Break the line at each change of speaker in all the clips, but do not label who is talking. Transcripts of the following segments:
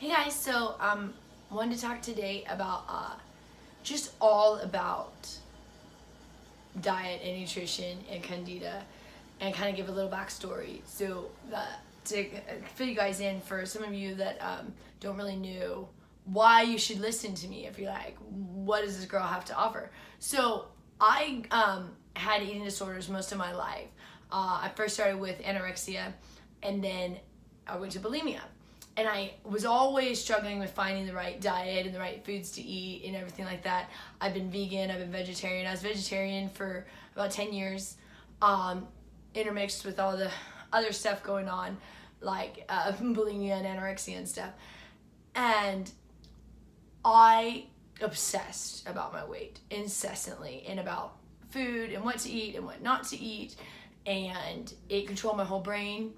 Hey guys, so wanted to talk today about just all about diet and nutrition and Candida, and kind of give a little backstory. So to fill you guys in, for some of you that don't really know why you should listen to me, if you're like, what does this girl have to offer? So I had eating disorders most of my life. I first started with anorexia, and then I went to bulimia. And I was always struggling with finding the right diet and the right foods to eat and everything like that. I've been vegan, I've been vegetarian. I was vegetarian for about 10 years, intermixed with all the other stuff going on, like bulimia and anorexia and stuff. And I obsessed about my weight incessantly, and about food and what to eat and what not to eat. And it controlled my whole brain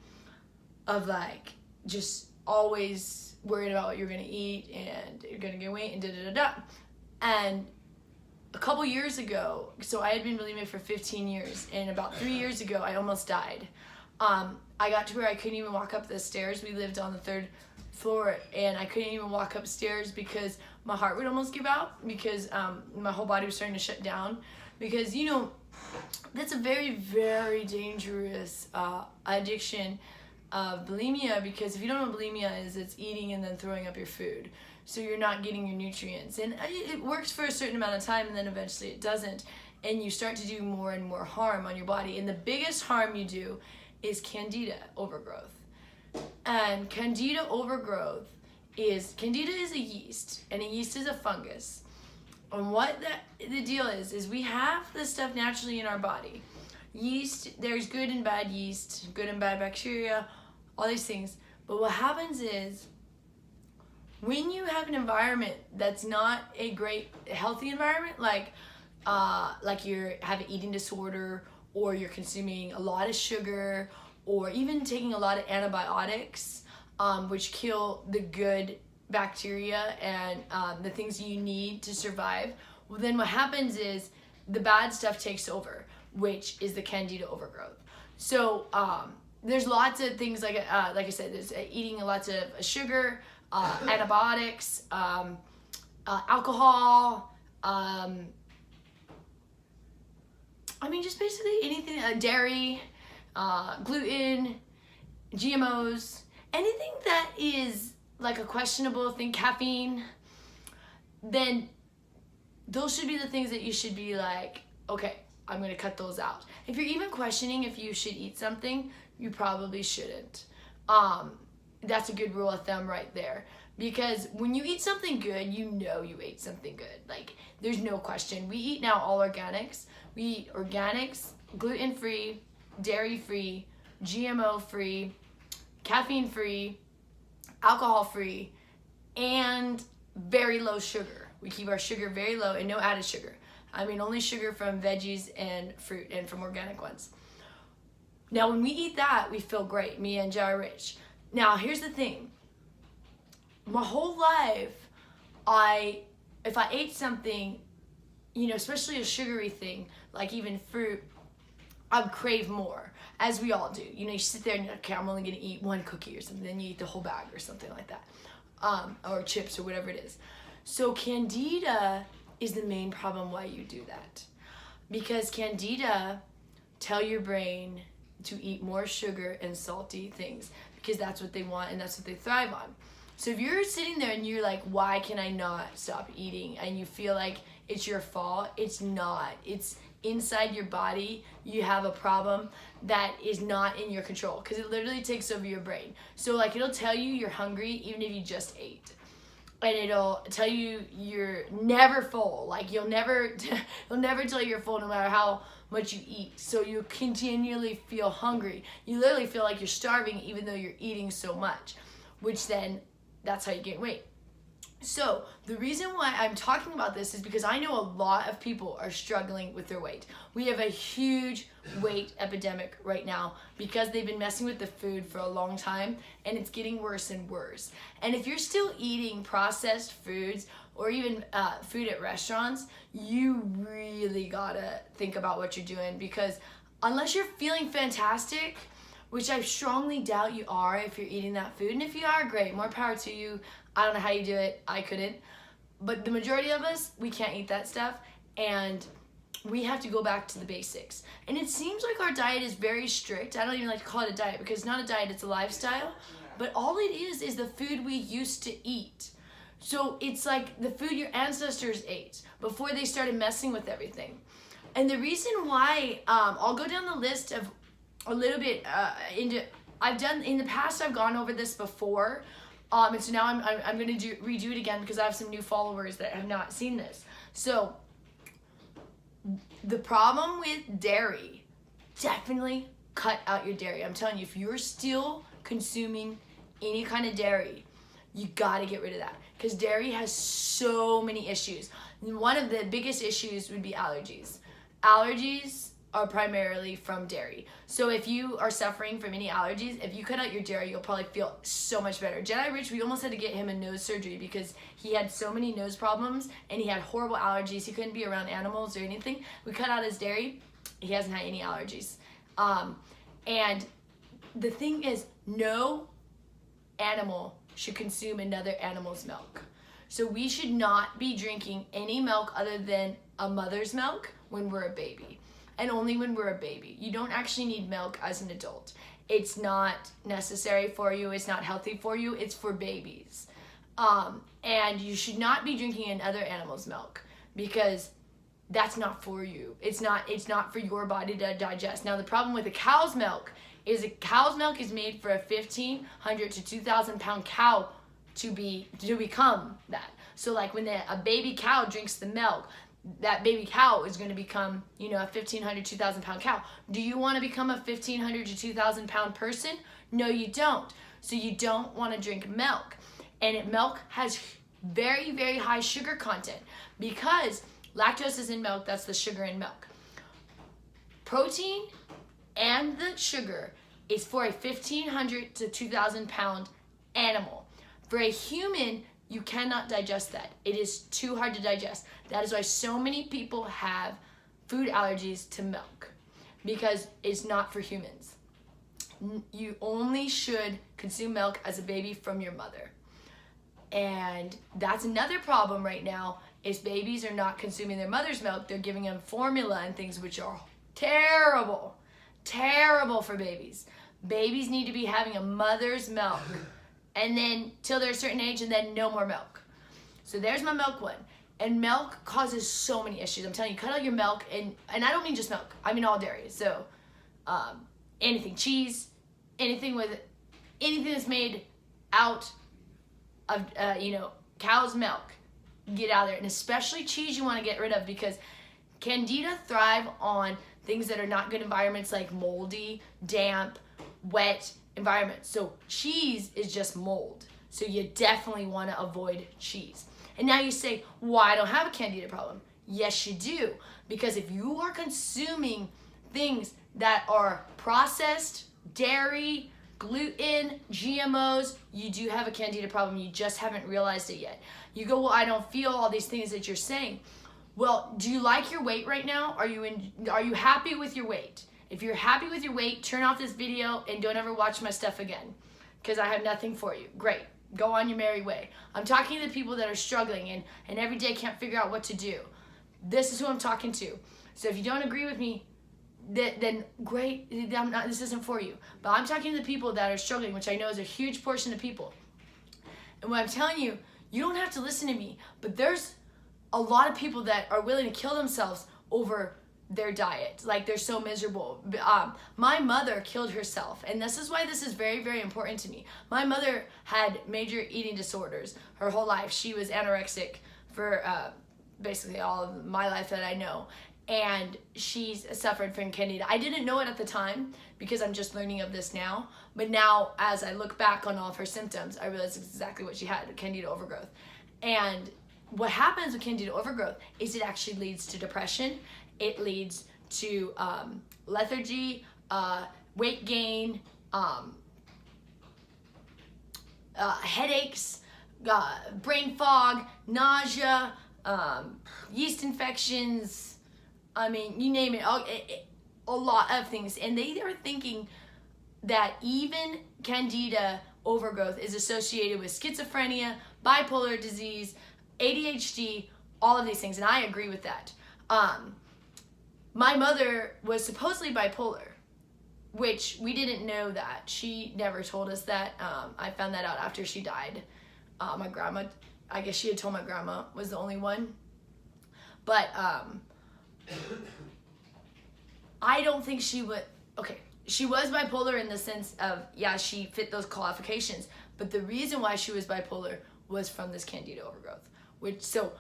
of like just always worried about what you're gonna eat and you're gonna gain weight and da-da-da-da. And a couple years ago, so I had been bulimic for 15 years, and about 3 years ago I almost died. I got to where I couldn't even walk up the stairs. We lived on the 3rd floor, and I couldn't even walk upstairs because my heart would almost give out, because my whole body was starting to shut down. Because that's a very, very dangerous addiction of bulimia, because if you don't know what bulimia is, it's eating and then throwing up your food. So you're not getting your nutrients. And it works for a certain amount of time, and then eventually it doesn't. And you start to do more and more harm on your body. And the biggest harm you do is Candida overgrowth. And Candida overgrowth Candida is a yeast, and a yeast is a fungus. And what the deal is we have this stuff naturally in our body. Yeast, there's good and bad yeast, good and bad bacteria, all these things. But what happens is, when you have an environment that's not a great, healthy environment, like you have an eating disorder, or you're consuming a lot of sugar, or even taking a lot of antibiotics, which kill the good bacteria and the things you need to survive, well, then what happens is the bad stuff takes over, which is the Candida overgrowth. So there's lots of things like I said, there's eating lots of sugar, antibiotics, alcohol, just basically anything, dairy, gluten, GMOs, anything that is like a questionable thing, caffeine, then those should be the things that you should be like, okay, I'm gonna cut those out. If you're even questioning if you should eat something, you probably shouldn't. That's a good rule of thumb right there. Because when you eat something good, you know you ate something good. Like, there's no question. We eat now all organics. We eat organics, gluten-free, dairy-free, GMO-free, caffeine-free, alcohol-free, and very low sugar. We keep our sugar very low and no added sugar. Only sugar from veggies and fruit, and from organic ones. Now, when we eat that, we feel great. Me and Jai Rich. Now, here's the thing. My whole life, if I ate something, especially a sugary thing, like even fruit, I'd crave more, as we all do. You sit there and you're like, okay, I'm only gonna eat one cookie or something, then you eat the whole bag or something like that, or chips or whatever it is. So Candida is the main problem why you do that, because Candida tell your brain to eat more sugar and salty things, because that's what they want and that's what they thrive on. So if you're sitting there and you're like, why can I not stop eating, and you feel like it's your fault, it's not. It's inside your body. You have a problem that is not in your control, because it literally takes over your brain. So it'll tell you you're hungry even if you just ate, and it'll tell you you're never full. You'll never tell you you're full no matter how much you eat. So you continually feel hungry. You literally feel like you're starving even though you're eating so much, which then that's how you gain weight. So the reason why I'm talking about this is because I know a lot of people are struggling with their weight. We have a huge weight epidemic right now because they've been messing with the food for a long time, and it's getting worse and worse. And if you're still eating processed foods, or even food at restaurants, you really gotta think about what you're doing, because unless you're feeling fantastic, which I strongly doubt you are if you're eating that food. And if you are, great, more power to you. I don't know how you do it. I couldn't. But the majority of us, we can't eat that stuff. And we have to go back to the basics. And it seems like our diet is very strict. I don't even like to call it a diet because it's not a diet, it's a lifestyle. But all it is the food we used to eat. So it's like the food your ancestors ate before they started messing with everything. And the reason why, I'll go down the list of a little bit I've done, in the past I've gone over this before. And so now I'm going to redo it again because I have some new followers that have not seen this. So the problem with dairy, definitely cut out your dairy. I'm telling you, if you're still consuming any kind of dairy, you got to get rid of that because dairy has so many issues. And one of the biggest issues would be allergies. Allergies are primarily from dairy. So if you are suffering from any allergies, if you cut out your dairy, you'll probably feel so much better. Jedi Rich, we almost had to get him a nose surgery because he had so many nose problems and he had horrible allergies. He couldn't be around animals or anything. We cut out his dairy. He hasn't had any allergies. And the thing is, no animal should consume another animal's milk. So we should not be drinking any milk other than a mother's milk when we're a baby. And only when we're a baby. You don't actually need milk as an adult. It's not necessary for you. It's not healthy for you. It's for babies. And you should not be drinking another animal's milk because that's not for you. It's not for your body to digest. Now the problem with a cow's milk is made for a 1,500 to 2,000 pound cow to become that. So like when a baby cow drinks the milk, that baby cow is going to become, a 1,500, 2,000 pound cow. Do you want to become a 1,500 to 2,000 pound person? No, you don't. So you don't want to drink milk. And milk has very, very high sugar content because lactose is in milk. That's the sugar in milk. Protein and the sugar is for a 1,500 to 2,000 pound animal. For a human, you cannot digest that. It is too hard to digest. That is why so many people have food allergies to milk because it's not for humans. You only should consume milk as a baby from your mother. And that's another problem right now is babies are not consuming their mother's milk. They're giving them formula and things which are terrible, terrible for babies. Babies need to be having a mother's milk. And then till they're a certain age and then no more milk. So there's my milk one. And milk causes so many issues. I'm telling you, cut out your milk and I don't mean just milk. I mean all dairy. So anything, cheese, anything that's made out of, cow's milk, get out of there. And especially cheese you want to get rid of because Candida thrive on things that are not good environments like moldy, damp, wet environment. So cheese is just mold. So you definitely want to avoid cheese. And now you say, well, I don't have a candida problem. Yes, you do. Because if you are consuming things that are processed, dairy, gluten, GMOs, you do have a candida problem. You just haven't realized it yet. You go, well, I don't feel all these things that you're saying. Well, do you like your weight right now? Are you happy with your weight? If you're happy with your weight, turn off this video and don't ever watch my stuff again because I have nothing for you. Great. Go on your merry way. I'm talking to the people that are struggling and every day can't figure out what to do. This is who I'm talking to. So if you don't agree with me, then great. This isn't for you. But I'm talking to the people that are struggling, which I know is a huge portion of people. And what I'm telling you, you don't have to listen to me, but there's a lot of people that are willing to kill themselves over their diet. Like they're so miserable. My mother killed herself, and this is why this is very, very important to me. My mother had major eating disorders her whole life. She was anorexic for basically all of my life that I know, and she's suffered from candida. I didn't know it at the time because I'm just learning of this now, but now as I look back on all of her symptoms, I realize exactly what she had, Candida Overgrowth. And what happens with Candida Overgrowth is it actually leads to depression. It leads to lethargy, weight gain, headaches, brain fog, nausea, yeast infections. I mean, you name it, a lot of things. And they are thinking that even Candida overgrowth is associated with schizophrenia, bipolar disease, ADHD, all of these things, and I agree with that. My mother was supposedly bipolar, which we didn't know that. She never told us that. I found that out after she died. My grandma, I guess she had told my grandma, was the only one. But I don't think she would, okay, she was bipolar in the sense of, yeah, she fit those qualifications, but the reason why she was bipolar was from this Candida overgrowth. So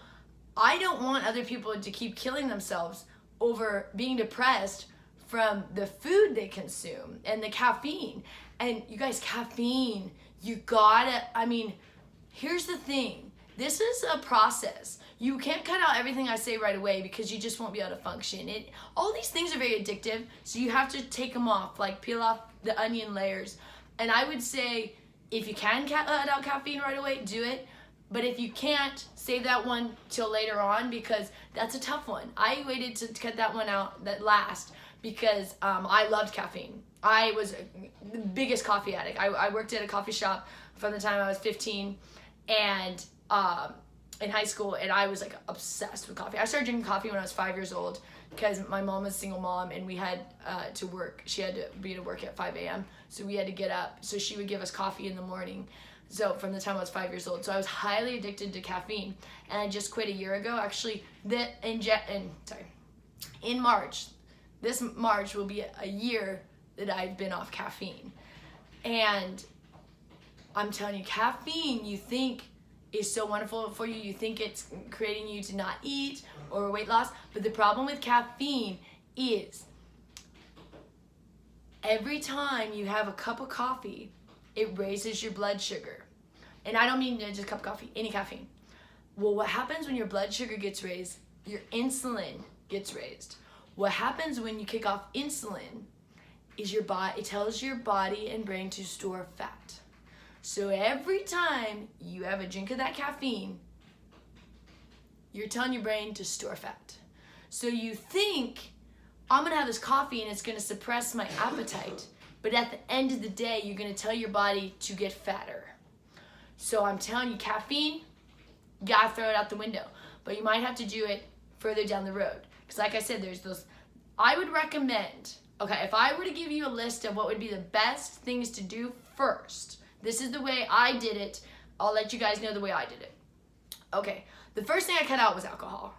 I don't want other people to keep killing themselves over being depressed from the food they consume and the caffeine. And you guys, caffeine, you gotta, I mean, here's the thing. This is a process. You can't cut out everything I say right away because you just won't be able to function. All these things are very addictive, so you have to take them off, like peel off the onion layers. And I would say, if you can cut out caffeine right away, do it. But if you can't, save that one till later on, because that's a tough one. I waited to cut that one out, that last, because I loved caffeine. I was the biggest coffee addict. I worked at a coffee shop from the time I was 15 and in high school, and I was like obsessed with coffee. I started drinking coffee when I was 5 years old because my mom was a single mom and we had to work. She had to be to work at 5 a.m. So we had to get up. So she would give us coffee in the morning. So from the time I was 5 years old. So I was highly addicted to caffeine, and I just quit a year ago. Actually, in March, this March will be a year that I've been off caffeine. And I'm telling you, caffeine, you think is so wonderful for you. You think it's creating you to not eat or weight loss. But the problem with caffeine is every time you have a cup of coffee, it raises your blood sugar. And I don't mean just a cup of coffee, any caffeine. Well, what happens when your blood sugar gets raised? Your insulin gets raised. What happens when you kick off insulin is it tells your body and brain to store fat. So every time you have a drink of that caffeine, you're telling your brain to store fat. So you think, I'm gonna have this coffee and it's gonna suppress my appetite. But at the end of the day, you're gonna tell your body to get fatter. So I'm telling you, caffeine, you gotta throw it out the window. But you might have to do it further down the road. Because like I said, there's those, I would recommend, okay, if I were to give you a list of what would be the best things to do first, this is the way I did it. I'll let you guys know the way I did it. Okay, the first thing I cut out was alcohol.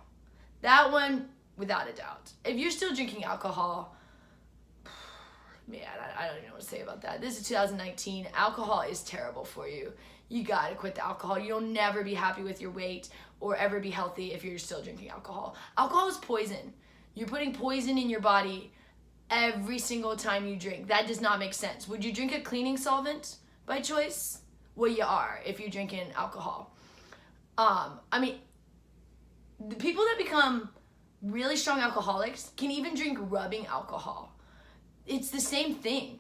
That one, without a doubt. If you're still drinking alcohol, man, I don't even know what to say about that. This is 2019. Alcohol is terrible for you. You gotta quit the alcohol. You'll never be happy with your weight or ever be healthy if you're still drinking alcohol. Alcohol is poison. You're putting poison in your body every single time you drink. That does not make sense. Would you drink a cleaning solvent by choice? Well, you are if you're drinking alcohol. I mean, the people that become really strong alcoholics can even drink rubbing alcohol. It's the same thing.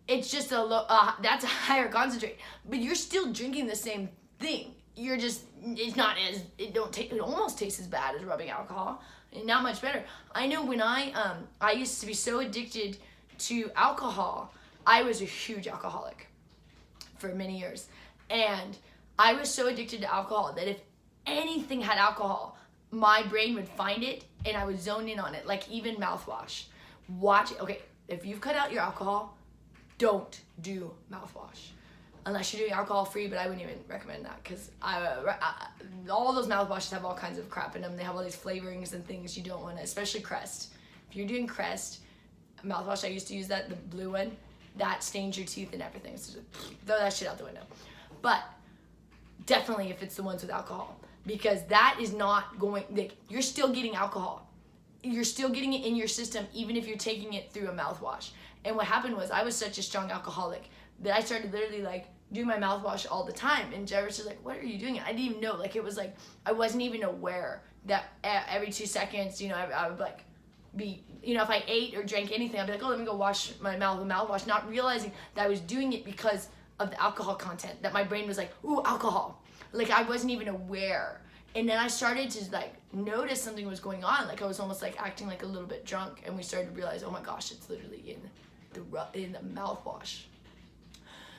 It's just that's a higher concentrate, but you're still drinking the same thing. You're just, it almost tastes as bad as rubbing alcohol, and not much better. I know when I used to be so addicted to alcohol, I was a huge alcoholic for many years, and I was so addicted to alcohol that if anything had alcohol, my brain would find it and I would zone in on it, like even mouthwash. Watch it. Okay, if you've cut out your alcohol, don't do mouthwash. Unless you're doing alcohol free, but I wouldn't even recommend that because all those mouthwashes have all kinds of crap in them. They have all these flavorings and things you don't want to, especially Crest. If you're doing Crest, mouthwash, I used to use that, the blue one, that stains your teeth and everything. So just throw that shit out the window. But definitely if it's the ones with alcohol, because that is not going, like, you're still getting alcohol. You're still getting it in your system even if you're taking it through a mouthwash. And what happened was I was such a strong alcoholic that I started literally like doing my mouthwash all the time. And Jarvis was like, what are you doing? I didn't even know. Like, it was like, I wasn't even aware that every 2 seconds, you know, I would like be, you know, if I ate or drank anything, I'd be like, oh, let me go wash my mouth with mouthwash, not realizing that I was doing it because of the alcohol content, that my brain was like, ooh, alcohol. Like, I wasn't even aware. And then I started to like notice something was going on. Like, I was almost like acting like a little bit drunk, and we started to realize, oh my gosh, it's literally in in the mouthwash.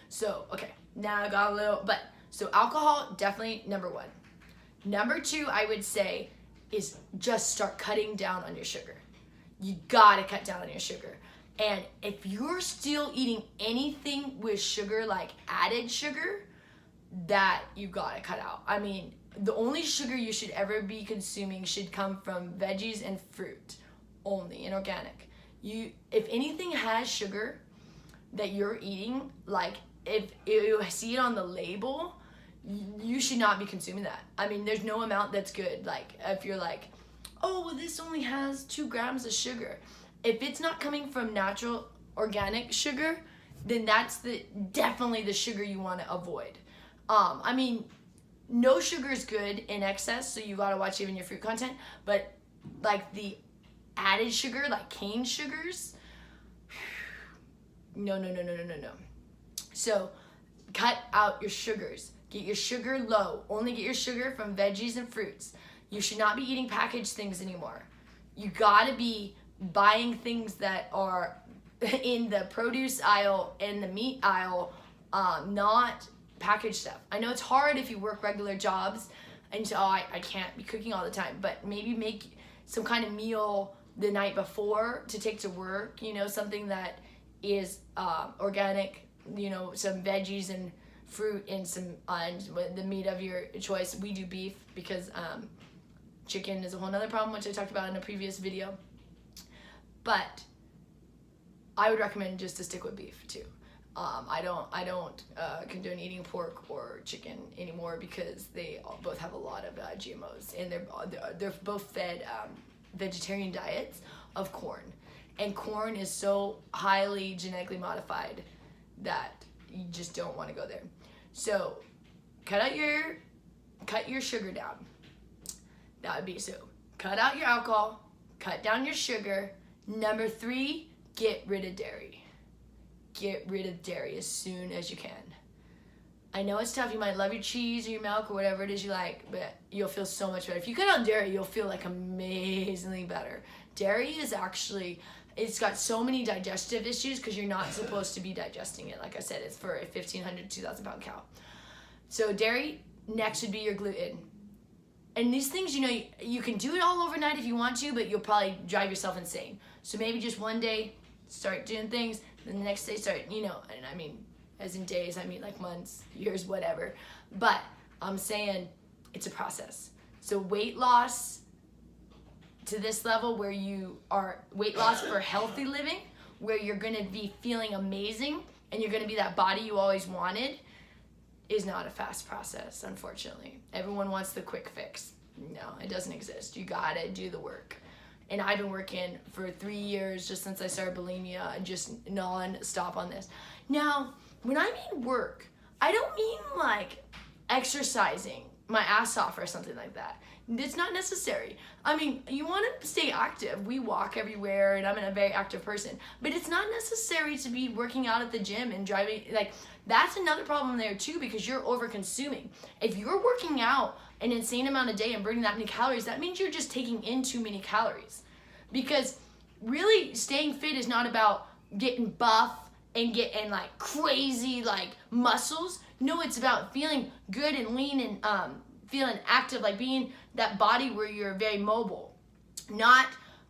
So, okay, now I got a little, but, so alcohol, definitely number one. Number two, I would say, is just start cutting down on your sugar. You gotta cut down on your sugar. And if you're still eating anything with sugar, like added sugar, that you gotta cut out. I mean, the only sugar you should ever be consuming should come from veggies and fruit only, and organic. If anything has sugar that you're eating, like if you see it on the label, you should not be consuming that. I mean, there's no amount that's good. Like if you're like, oh, well, this only has 2 grams of sugar. If it's not coming from natural organic sugar, then that's definitely the sugar you want to avoid. I mean, no sugar is good in excess, so you gotta watch even your fruit content, but like the added sugar, like cane sugars, no. So cut out your sugars. Get your sugar low. Only get your sugar from veggies and fruits. You should not be eating packaged things anymore. You gotta be buying things that are in the produce aisle and the meat aisle, not packaged stuff. I know it's hard if you work regular jobs and so I can't be cooking all the time, but maybe make some kind of meal the night before to take to work, you know, something that is organic, you know, some veggies and fruit and some the meat of your choice. We do beef because chicken is a whole nother problem, which I talked about in a previous video. But I would recommend just to stick with beef too. I don't condone eating pork or chicken anymore because they both have a lot of GMOs, and they're both fed vegetarian diets of corn, and corn is so highly genetically modified that you just don't want to go there. So cut your sugar down. That would be, so cut out your alcohol, cut down your sugar. Number 3, get rid of dairy. Get rid of dairy as soon as you can. I know it's tough. You might love your cheese or your milk or whatever it is you like, but you'll feel so much better. If you cut out dairy, you'll feel like amazingly better. Dairy is actually, it's got so many digestive issues because you're not supposed to be digesting it. Like I said, it's for a 1,500 to 2,000 pound cow. So dairy, next would be your gluten. And these things, you know, you can do it all overnight if you want to, but you'll probably drive yourself insane. So maybe just one day, start doing things, then the next day start, you know, and I mean, as in days, I mean like months, years, whatever. But I'm saying it's a process. So weight loss to this level where you are, weight loss for healthy living, where you're gonna be feeling amazing and you're gonna be that body you always wanted, is not a fast process, unfortunately. Everyone wants the quick fix. No, it doesn't exist. You gotta do the work. And I've been working for 3 years just since I started bulimia and just non-stop on this. Now, when I mean work, I don't mean like exercising my ass off or something like that. It's not necessary. I mean, you want to stay active. We walk everywhere and I'm a very active person, but it's not necessary to be working out at the gym and driving. Like, that's another problem there too, because you're over consuming. If you're working out an insane amount a day and burning that many calories, that means you're just taking in too many calories. Because really staying fit is not about getting buff and getting like crazy like muscles. No, it's about feeling good and lean and feeling active, like being that body where you're very mobile, not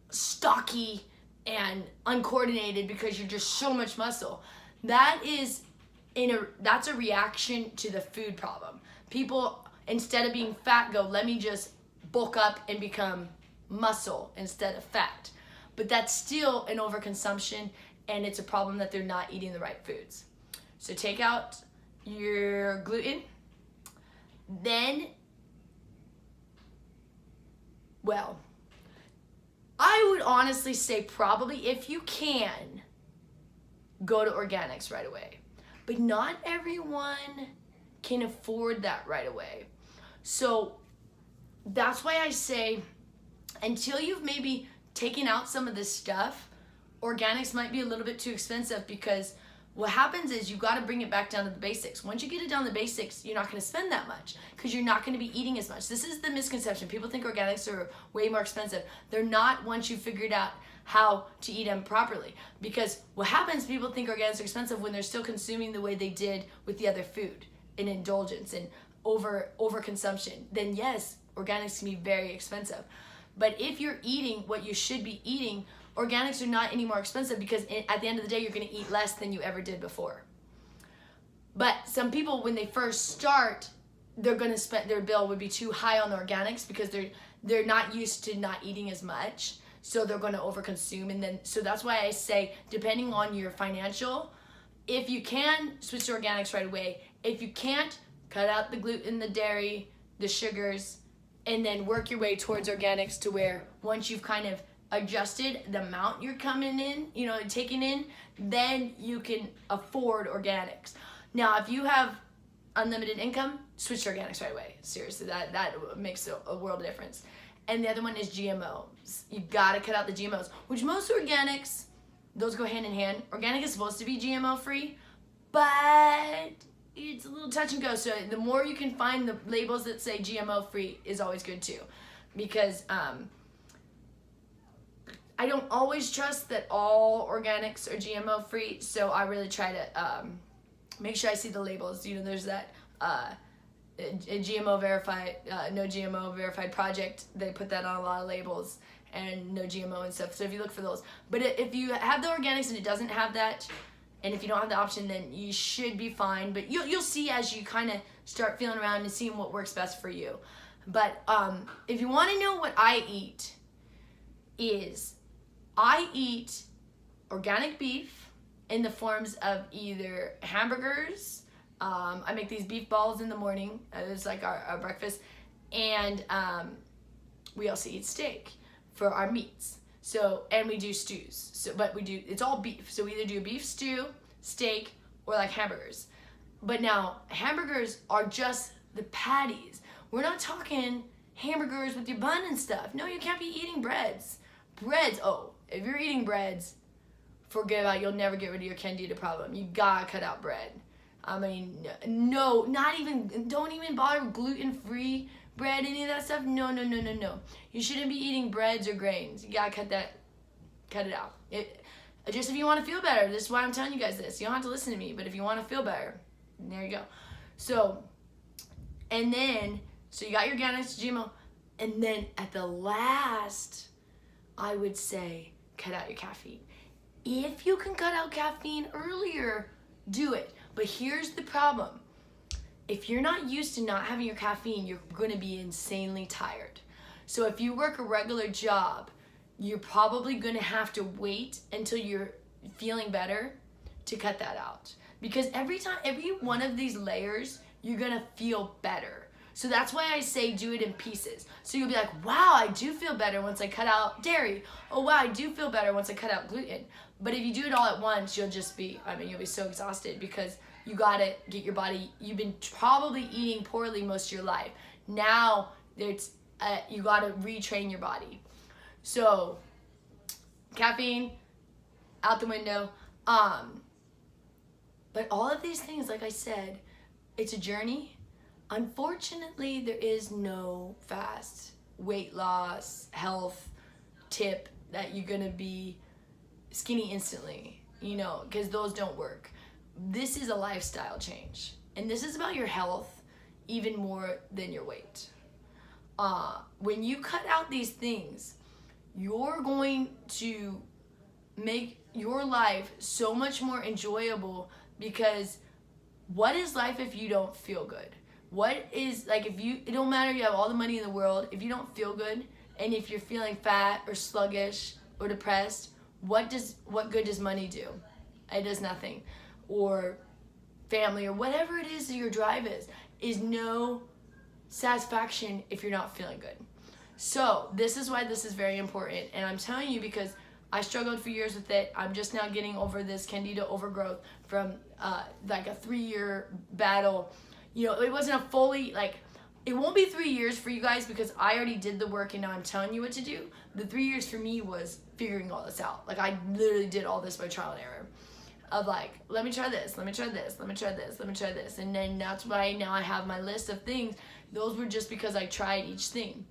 stocky and uncoordinated because you're just so much muscle. That's a reaction to the food problem. People, instead of being fat, go, let me just bulk up and become muscle instead of fat. But that's still an overconsumption, and it's a problem that they're not eating the right foods. So take out your gluten. Then, well, I would honestly say probably, if you can, go to organics right away. But not everyone can afford that right away. So that's why I say, until you've maybe taken out some of this stuff, organics might be a little bit too expensive, because what happens is you got to bring it back down to the basics. Once you get it down to the basics, you're not going to spend that much because you're not going to be eating as much. This is the misconception. People think organics are way more expensive. They're not, once you figured out how to eat them properly. Because what happens, people think organics are expensive when they're still consuming the way they did with the other food, in indulgence and overconsumption. Then yes, organics can be very expensive. But if you're eating what you should be eating, organics are not any more expensive, because at the end of the day, you're going to eat less than you ever did before. But some people, when they first start, they're going to spend, their bill would be too high on the organics because they're not used to not eating as much. So they're going to overconsume. And then, so that's why I say, depending on your financial, if you can, switch to organics right away. If you can't, cut out the gluten, the dairy, the sugars, and then work your way towards organics, to where once you've kind of adjusted the amount you're coming in, taking in, then you can afford organics. Now, if you have unlimited income, switch to organics right away. Seriously, that makes a world of difference. And the other one is GMOs. You gotta cut out the GMOs, which most organics, those go hand in hand. Organic is supposed to be GMO free, but it's a little touch and go. So the more you can find the labels that say GMO free is always good too, because I don't always trust that all organics are GMO free. So I really try to make sure I see the labels. There's that a GMO verified, no GMO verified project. They put that on a lot of labels, and no GMO and stuff. So if you look for those, but if you have the organics and it doesn't have that, and if you don't have the option, then you should be fine. But you'll see as you kind of start feeling around and seeing what works best for you. But if you want to know what I eat, I eat organic beef in the forms of either hamburgers. I make these beef balls in the morning. It's like our breakfast. And we also eat steak for our meats. So, and we do stews. But it's all beef. So we either do a beef stew, steak, or like hamburgers. But now, hamburgers are just the patties. We're not talking hamburgers with your bun and stuff. No, you can't be eating breads. If you're eating breads, forget about it. You'll never get rid of your Candida problem. You gotta cut out bread. I mean, no, don't even bother with gluten-free bread, any of that stuff. No. You shouldn't be eating breads or grains. You gotta cut it out. Just if you want to feel better. This is why I'm telling you guys this. You don't have to listen to me, but if you want to feel better, there you go. So you got your organics, GMO, and then at the last, I would say, cut out your caffeine. If you can cut out caffeine earlier, do it. But here's the problem. If you're not used to not having your caffeine, you're going to be insanely tired. So if you work a regular job, you're probably going to have to wait until you're feeling better to cut that out. Because every one of these layers, you're going to feel better. So that's why I say do it in pieces. So you'll be like, wow, I do feel better once I cut out dairy. Oh, wow, I do feel better once I cut out gluten. But if you do it all at once, you'll be so exhausted, because you got to get your body, you've been probably eating poorly most of your life. Now, you got to retrain your body. So, caffeine, out the window. But all of these things, like I said, it's a journey. Unfortunately, there is no fast weight loss, health tip that you're going to be skinny instantly, because those don't work. This is a lifestyle change. And this is about your health even more than your weight. When you cut out these things, you're going to make your life so much more enjoyable, because what is life if you don't feel good? It don't matter, you have all the money in the world, if you don't feel good, and if you're feeling fat or sluggish or depressed, what good does money do? It does nothing. Or family, or whatever it is that your drive is no satisfaction if you're not feeling good. So this is why this is very important, and I'm telling you because I struggled for years with it. I'm just now getting over this Candida Overgrowth from like a 3-year battle. It wasn't a fully, it won't be 3 years for you guys because I already did the work and now I'm telling you what to do. The 3 years for me was figuring all this out. I literally did all this by trial and error. Of let me try this, let me try this, let me try this, let me try this. And then that's why now I have my list of things. Those were just because I tried each thing.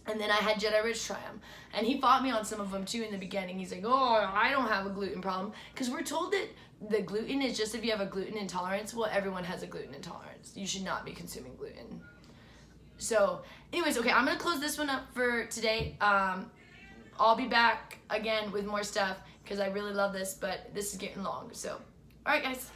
And then I had Jedi Rich try them. And he fought me on some of them too in the beginning. He's like, oh, I don't have a gluten problem. Because we're told that the gluten is just if you have a gluten intolerance. Well, everyone has a gluten intolerance. You should not be consuming gluten. So, anyways, okay, I'm going to close this one up for today. I'll be back again with more stuff because I really love this, but this is getting long. So, all right, guys.